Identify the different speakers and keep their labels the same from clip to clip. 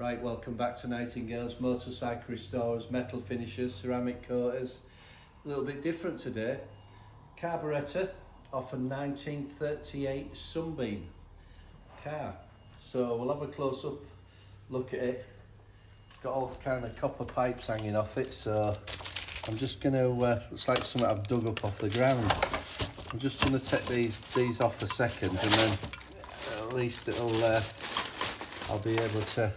Speaker 1: Right, welcome back to Nightingale's Motorcycle Restorers, Metal Finishers, Ceramic Coaters. A little bit different today. Carburettor off a 1938 Sunbeam car. So we'll have a close-up look at it. Got all kind of copper pipes hanging off it, so I'm just going to, looks like something I've dug up off the ground. I'm just going to take these off a second, and then at least I'll be able to,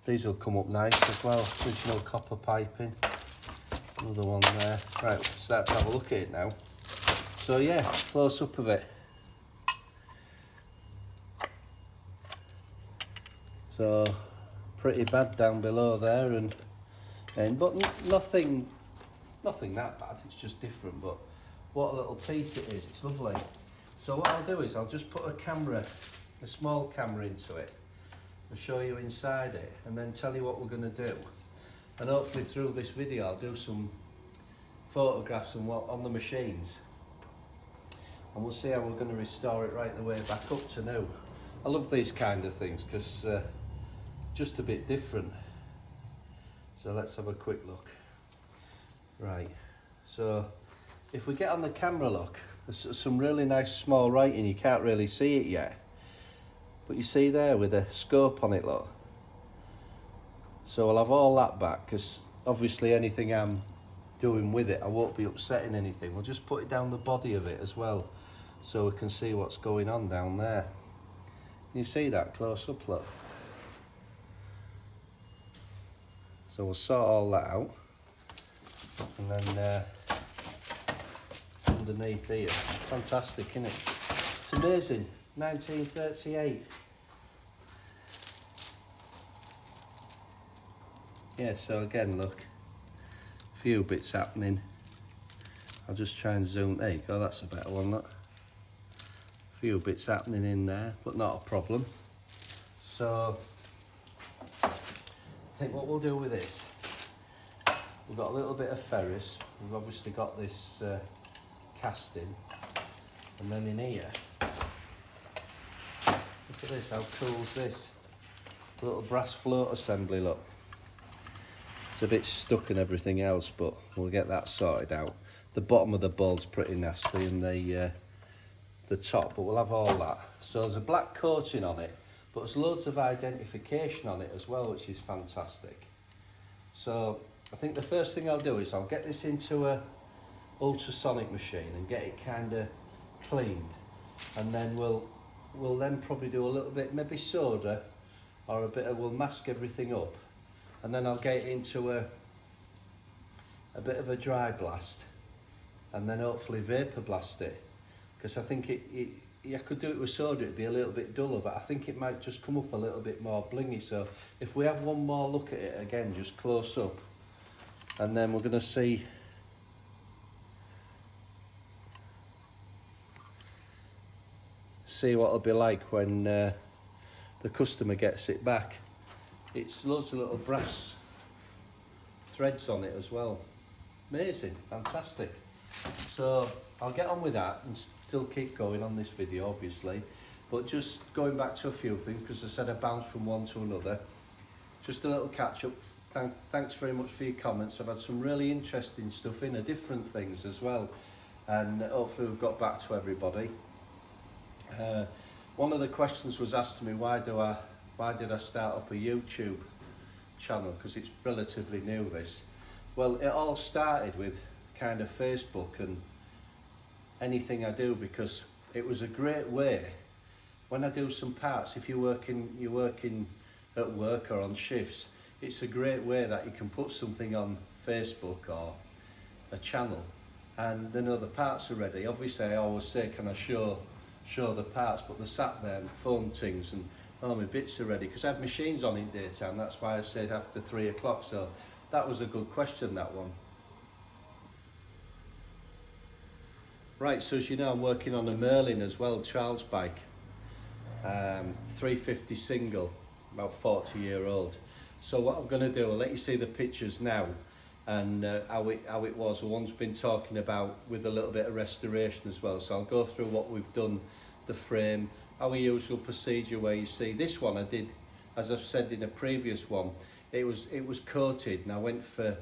Speaker 1: these will come up nice as well. Original copper piping, another one there. Right, we'll start to have a look at it now. So yeah, close up of it. So pretty bad down below there, but nothing that bad. It's just different. But what a little piece it is. It's lovely. So what I'll do is I'll just put a small camera into it. I'll show you inside it, and then tell you what we're going to do. And hopefully through this video I'll do some photographs and what on the machines, and we'll see how we're going to restore it right the way back up to new. I love these kind of things because just a bit different. So let's have a quick look. Right, so if we get on the camera look, there's some really nice small writing. You can't really see it yet, but you see there with a scope on it, look. So I'll have all that back, because obviously anything I'm doing with it, I won't be upsetting anything. We'll just put it down the body of it as well, so we can see what's going on down there. Can you see that close up, look? So we'll sort all that out, and then underneath here, fantastic, isn't it? It's amazing. 1938. Yeah, so again, look, a few bits happening. I'll just try and zoom. There you go, that's a better one, look. A few bits happening in there, but not a problem. So I think what we'll do with this, we've got a little bit of ferrous. We've obviously got this casting, and then in here, look at this, how cool is this? A little brass float assembly, look. It's a bit stuck and everything else, but we'll get that sorted out. The bottom of the ball's pretty nasty, and the top, but we'll have all that. So there's a black coating on it, but there's loads of identification on it as well, which is fantastic. So I think the first thing I'll do is I'll get this into a ultrasonic machine and get it kind of cleaned, and then we'll then probably do a little bit, maybe soda, or a bit of, we'll mask everything up, and then I'll get it into a bit of a dry blast, and then hopefully vapor blast it, because I think I could do it with soda, it'd be a little bit duller, but I think it might just come up a little bit more blingy. So if we have one more look at it again, just close up, and then we're going to see what it'll be like when the customer gets it back. It's loads of little brass threads on it as well. Amazing, fantastic. So I'll get on with that and still keep going on this video, obviously, but just going back to a few things, because I said I bounced from one to another. Just a little catch up. Thanks very much for your comments. I've had some really interesting stuff in, different things as well, and hopefully we've got back to everybody. One of the questions was asked to me, why did I start up a YouTube channel, because it's relatively new, this. Well, it all started with kind of Facebook and anything I do, because it was a great way when I do some parts. If you're working at work or on shifts, it's a great way that you can put something on Facebook or a channel, and then the parts are ready. Obviously I always say, can I show the parts, but they're sat there and phone things, and oh, my bits are ready, because I have machines on in daytime. That's why I said after 3 o'clock. So that was a good question, that one. Right, so as you know, I'm working on a Merlin as well, child's bike, 350 single, about 40-year-old. So what I'm going to do, I'll let you see the pictures now, and how it was. One's been talking about with a little bit of restoration as well. So I'll go through what we've done, the frame, our usual procedure, where you see this one I did as I've said in a previous one, it was coated, and I went for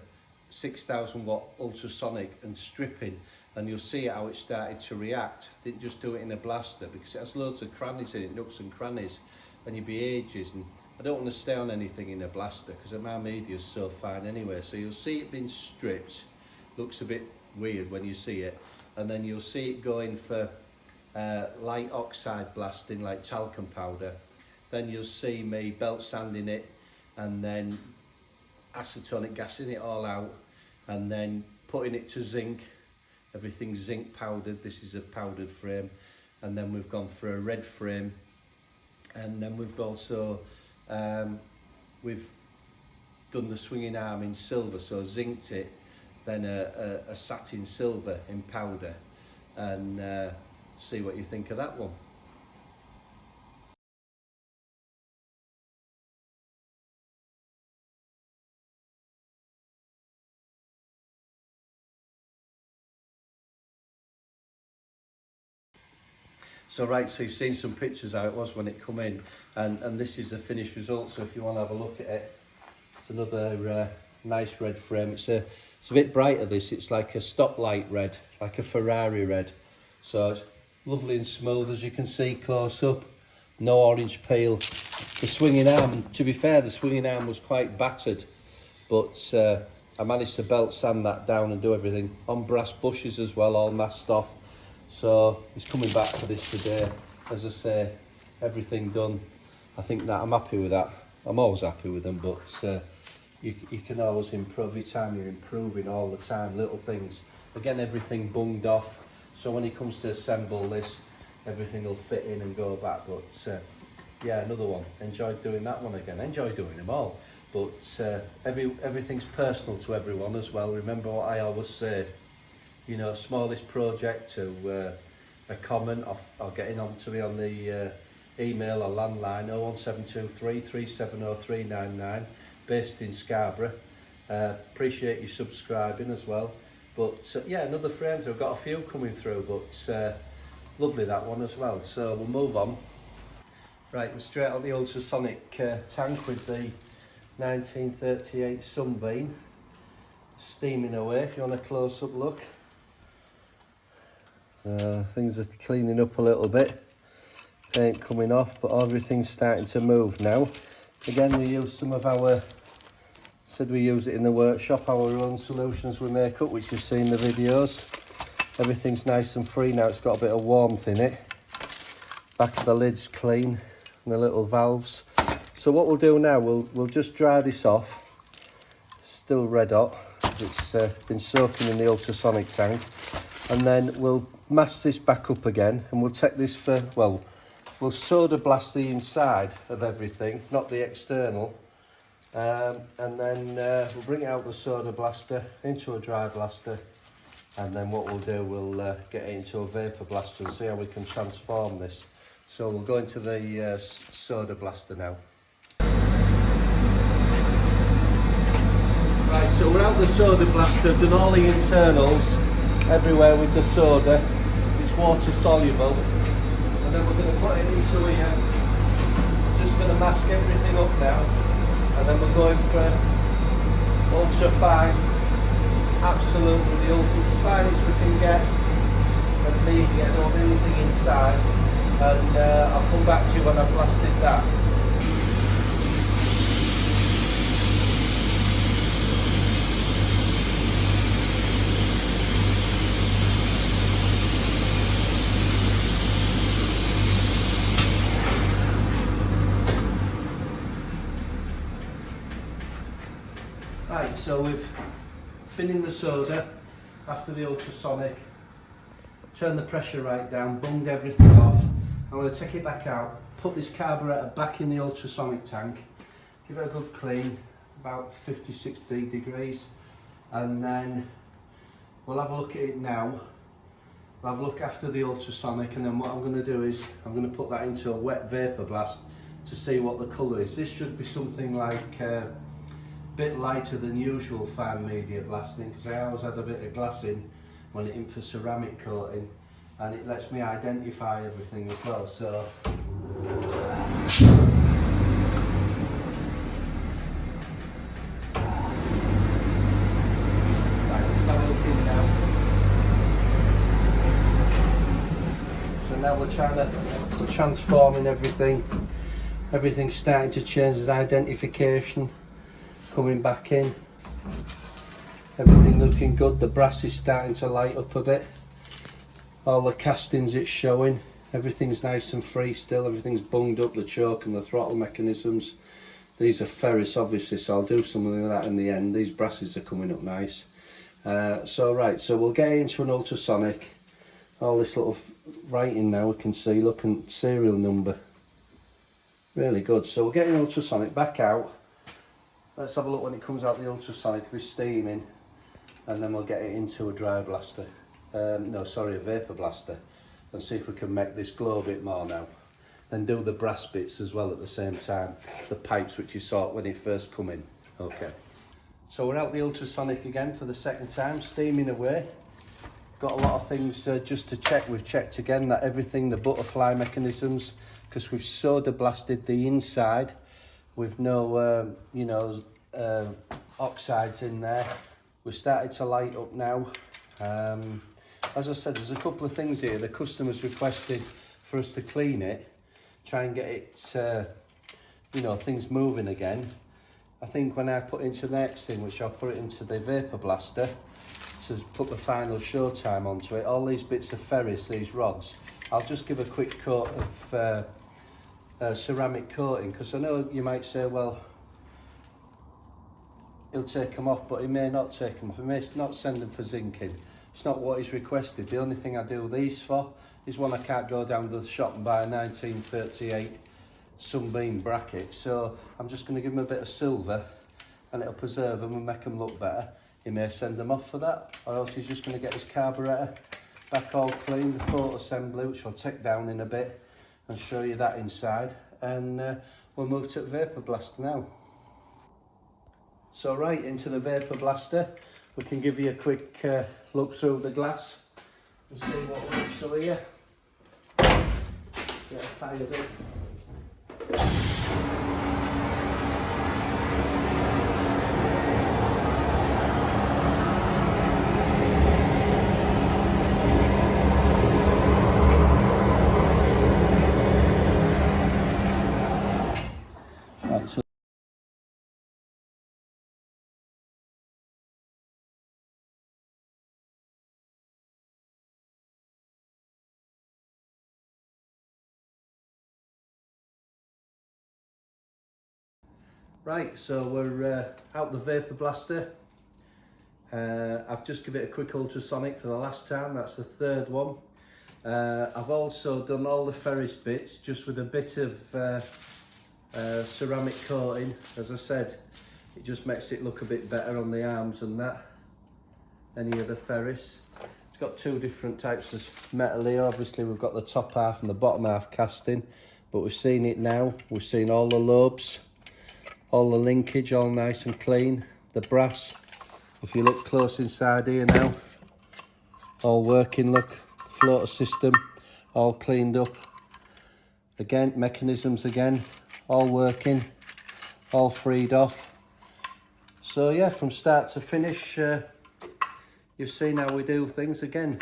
Speaker 1: 6,000 watt ultrasonic and stripping, and you'll see how it started to react. Didn't just do it in a blaster, because it has loads of crannies in it, nooks and crannies, and you'd be ages. And I don't want to stay on anything in a blaster because my media is so fine anyway. So you'll see it being stripped, looks a bit weird when you see it, and then you'll see it going for light oxide blasting like talcum powder. Then you'll see me belt sanding it, and then acetonic gassing it all out, and then putting it to zinc. Everything's zinc powdered. This is a powdered frame, and then we've gone for a red frame, and then we've also we've done the swinging arm in silver, so zinced it, then a satin silver in powder, and see what you think of that one. So right, so you've seen some pictures how it was when it come in, and this is the finished result. So if you want to have a look at it, it's another nice red frame. It's a bit brighter, this. It's like a stoplight red, like a Ferrari red. So it's lovely and smooth, as you can see close up. No orange peel. The swinging arm, to be fair, the swinging arm was quite battered, but I managed to belt sand that down and do everything on brass bushes as well, all masked off. So he's coming back for this today. As I say, everything done. I think that I'm happy with that. I'm always happy with them, but you can always improve. Every time you're improving all the time, little things. Again, everything bunged off, so when he comes to assemble this, everything will fit in and go back. But yeah, another one. Enjoyed doing that one again. Enjoy doing them all. But everything's personal to everyone as well. Remember what I always say. You know, smallest project to a comment or getting on to me on the email or landline 01723 370399, based in Scarborough. Appreciate you subscribing as well. But yeah, another frame through. I've got a few coming through, but lovely that one as well. So we'll move on. Right, we're straight on the ultrasonic tank with the 1938 Sunbeam, steaming away. If you want a close-up look. Things are cleaning up a little bit, paint coming off, but everything's starting to move now. Again, we use some of our, said we use it in the workshop, our own solutions we make up, which you've seen in the videos. Everything's nice and free now, it's got a bit of warmth in it. Back of the lid's clean, and the little valves. So what we'll do now, we'll just dry this off. Still red hot, it's been soaking in the ultrasonic tank. And then we'll mask this back up again, and we'll take this for, well, we'll soda blast the inside of everything, not the external, and then we'll bring it out the soda blaster into a dry blaster, and then what we'll do, we'll get it into a vapor blaster and see how we can transform this. So we'll go into the soda blaster now. Right, so we're out the soda blaster, done all the internals everywhere with the soda. It's water soluble, and then we're going to put it into here. Just going to mask everything up now, and then we're going for ultra fine, absolutely the ultra finest we can get, and medium or anything inside, and I'll come back to you when I've blasted that. Right, so we've been in the soda after the ultrasonic, turned the pressure right down, bunged everything off. I'm going to take it back out, put this carburettor back in the ultrasonic tank, give it a good clean, about 50-60 degrees, and then we'll have a look at it now. We'll have a look after the ultrasonic, and then what I'm going to do is I'm going to put that into a wet vapor blast to see what the colour is. This should be something like bit lighter than usual fine media blasting, because I always had a bit of glass in when it in for ceramic coating, and it lets me identify everything as well. So now we're trying to transforming everything. Everything's starting to change. There's identification coming back in. Everything looking good. The brass is starting to light up a bit. All the castings it's showing. Everything's nice and free still. Everything's bunged up, the choke and the throttle mechanisms. These are ferrous obviously, so I'll do something like that in the end. These brasses are coming up nice. So we'll get into an ultrasonic. All this little writing now we can see, look, and serial number. Really good. So we'll get an ultrasonic back out. Let's have a look when it comes out the ultrasonic with steaming, and then we'll get it into a dry blaster. A vapor blaster, and see if we can make this glow a bit more now. Then do the brass bits as well at the same time. The pipes which you saw when it first come in. Okay. So we're out the ultrasonic again for the second time, steaming away. Got a lot of things just to check. We've checked again that everything, the butterfly mechanisms, because we've soda blasted the inside with no, oxides in there. We've started to light up now. As I said, there's a couple of things here. The customer's requested for us to clean it, try and get it, things moving again. I think when I put into the next thing, which I'll put it into the vapor blaster, to put the final show time onto it, all these bits of ferrous, these rods, I'll just give a quick coat of ceramic coating, because I know you might say, well, he'll take them off, but he may not take them off. He may not send them for zinking. It's not what he's requested. The only thing I do these for is when I can't go down to the shop and buy a 1938 Sunbeam bracket. So I'm just going to give him a bit of silver and it'll preserve them and make them look better. He may send them off for that, or else he's just going to get his carburettor back all clean, the photo assembly, which I'll take down in a bit and show you that inside, and we'll move to the vapor blaster now. So right into the vapor blaster, we can give you a quick look through the glass and see what we saw here. Get a fire bit. Right, so we're out the vapor blaster. I've just given it a quick ultrasonic for the last time, that's the third one. I've also done all the ferrous bits just with a bit of ceramic coating. As I said, it just makes it look a bit better on the arms and that, any of the ferrous. It's got two different types of metal here. Obviously we've got the top half and the bottom half casting, but we've seen it now. We've seen all the lobes, all the linkage, all nice and clean. The brass, if you look close inside here now, all working, look, floater system, all cleaned up. Again, mechanisms again, all working, all freed off. So yeah, from start to finish, you've seen how we do things again.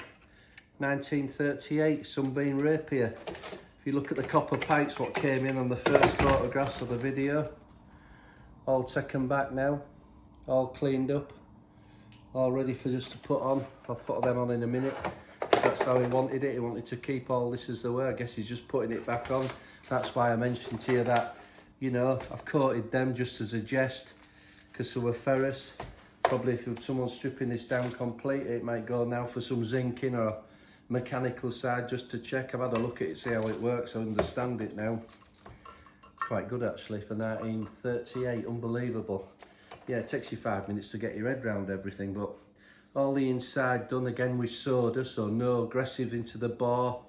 Speaker 1: 1938 Sunbeam rapier. If you look at the copper pipes, what came in on the first photographs of the video, all taken back now, all cleaned up, all ready for just to put on. I'll put them on in a minute. That's how he wanted it. He wanted to keep all this as they were. I guess he's just putting it back on. That's why I mentioned to you that, you know, I've coated them just as a jest, because they were ferrous. Probably if someone's stripping this down complete, it might go now for some zinking or mechanical side just to check. I've had a look at it, see how it works, I understand it now. Quite good actually for 1938, unbelievable. Yeah, it takes you 5 minutes to get your head around everything, but all the inside done again with soda, so no aggressive into the bore,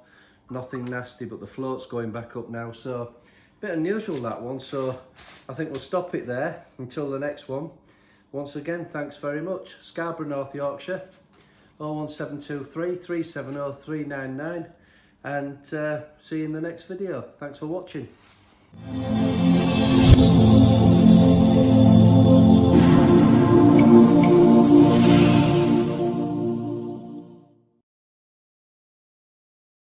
Speaker 1: nothing nasty, but the float's going back up now, so a bit unusual that one. So I think we'll stop it there until the next one. Once again, thanks very much. Scarborough, North Yorkshire, 01723 370 399, and see you in the next video. Thanks for watching.